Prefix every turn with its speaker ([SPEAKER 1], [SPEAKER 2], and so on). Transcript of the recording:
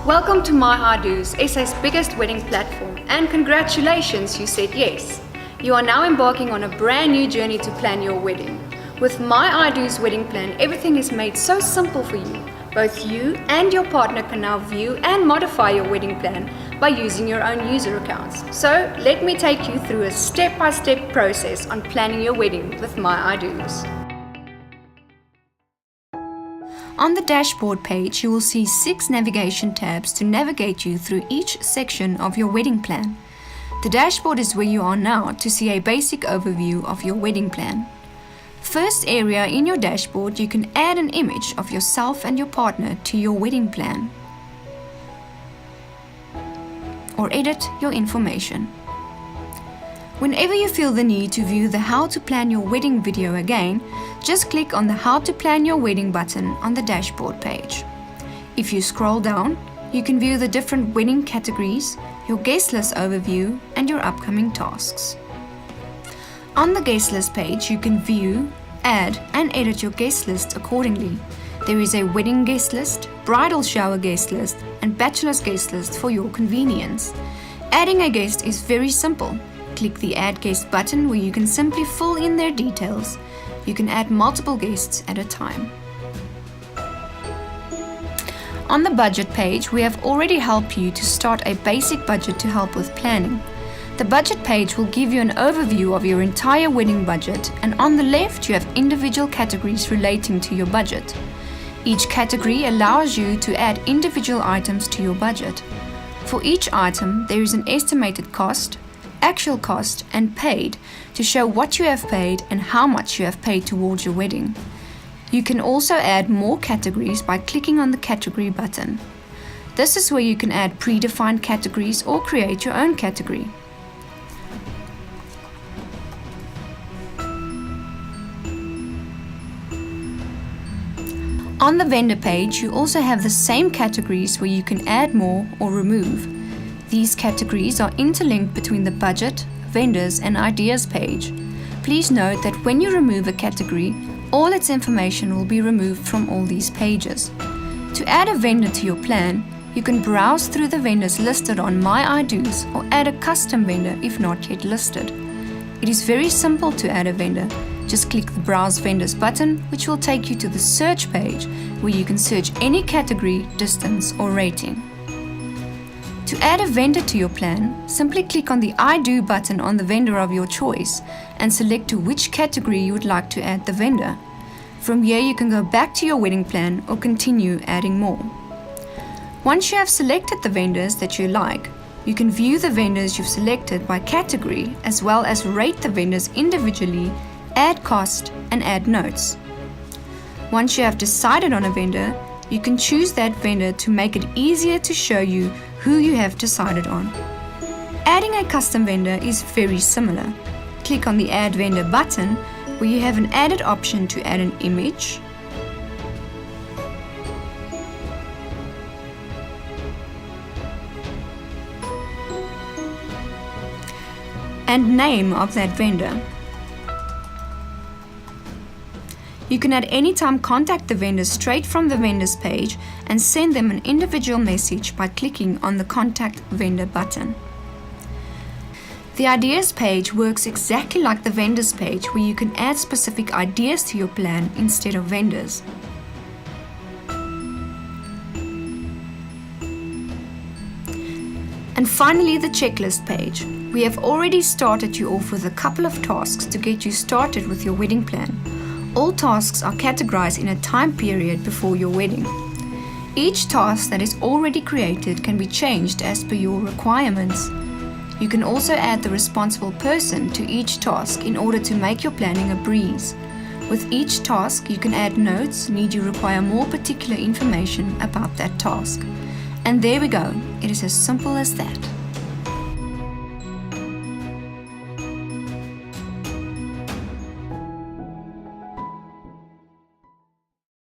[SPEAKER 1] Welcome to My I Do's, SA's biggest wedding platform, and congratulations, you said yes. You are now embarking on a brand new journey to plan your wedding. With My I Do's wedding plan, everything is made so simple for you. Both you and your partner can now view and modify your wedding plan by using your own user accounts. So let me take you through a step-by-step process on planning your wedding with My I Do's. On the dashboard page, you will see 6 navigation tabs to navigate you through each section of your wedding plan. The dashboard is where you are now to see a basic overview of your wedding plan. First area in your dashboard, you can add an image of yourself and your partner to your wedding plan, or edit your information. Whenever you feel the need to view the How to Plan Your Wedding video again, just click on the How to Plan Your Wedding button on the dashboard page. If you scroll down, you can view the different wedding categories, your guest list overview, and your upcoming tasks. On the guest list page, you can view, add, and edit your guest list accordingly. There is a wedding guest list, bridal shower guest list, and bachelor's guest list for your convenience. Adding a guest is very simple. Click the Add Guest button where you can simply fill in their details. You can add multiple guests at a time. On the budget page, we have already helped you to start a basic budget to help with planning. The budget page will give you an overview of your entire wedding budget, and on the left you have individual categories relating to your budget. Each category allows you to add individual items to your budget. For each item, there is an estimated cost, actual cost, and paid to show what you have paid and how much you have paid towards your wedding. You can also add more categories by clicking on the category button. This is where you can add predefined categories or create your own category. On the vendor page, you also have the same categories where you can add more or remove. These categories are interlinked between the budget, vendors, and ideas page. Please note that when you remove a category, all its information will be removed from all these pages. To add a vendor to your plan, you can browse through the vendors listed on My I Do's or add a custom vendor if not yet listed. It is very simple to add a vendor. Just click the Browse Vendors button, which will take you to the search page where you can search any category, distance, or rating. To add a vendor to your plan, simply click on the I Do button on the vendor of your choice and select to which category you would like to add the vendor. From here, you can go back to your wedding plan or continue adding more. Once you have selected the vendors that you like, you can view the vendors you've selected by category as well as rate the vendors individually, add cost, and add notes. Once you have decided on a vendor, you can choose that vendor to make it easier to show you who you have decided on. Adding a custom vendor is very similar. Click on the Add Vendor button where you have an added option to add an image, and name of that vendor. You can at any time contact the vendor straight from the vendors page and send them an individual message by clicking on the Contact Vendor button. The Ideas page works exactly like the Vendors page where you can add specific ideas to your plan instead of vendors. And finally, the Checklist page. We have already started you off with a couple of tasks to get you started with your wedding plan. All tasks are categorized in a time period before your wedding. Each task that is already created can be changed as per your requirements. You can also add the responsible person to each task in order to make your planning a breeze. With each task, you can add notes need you require more particular information about that task. And there we go, it is as simple as that.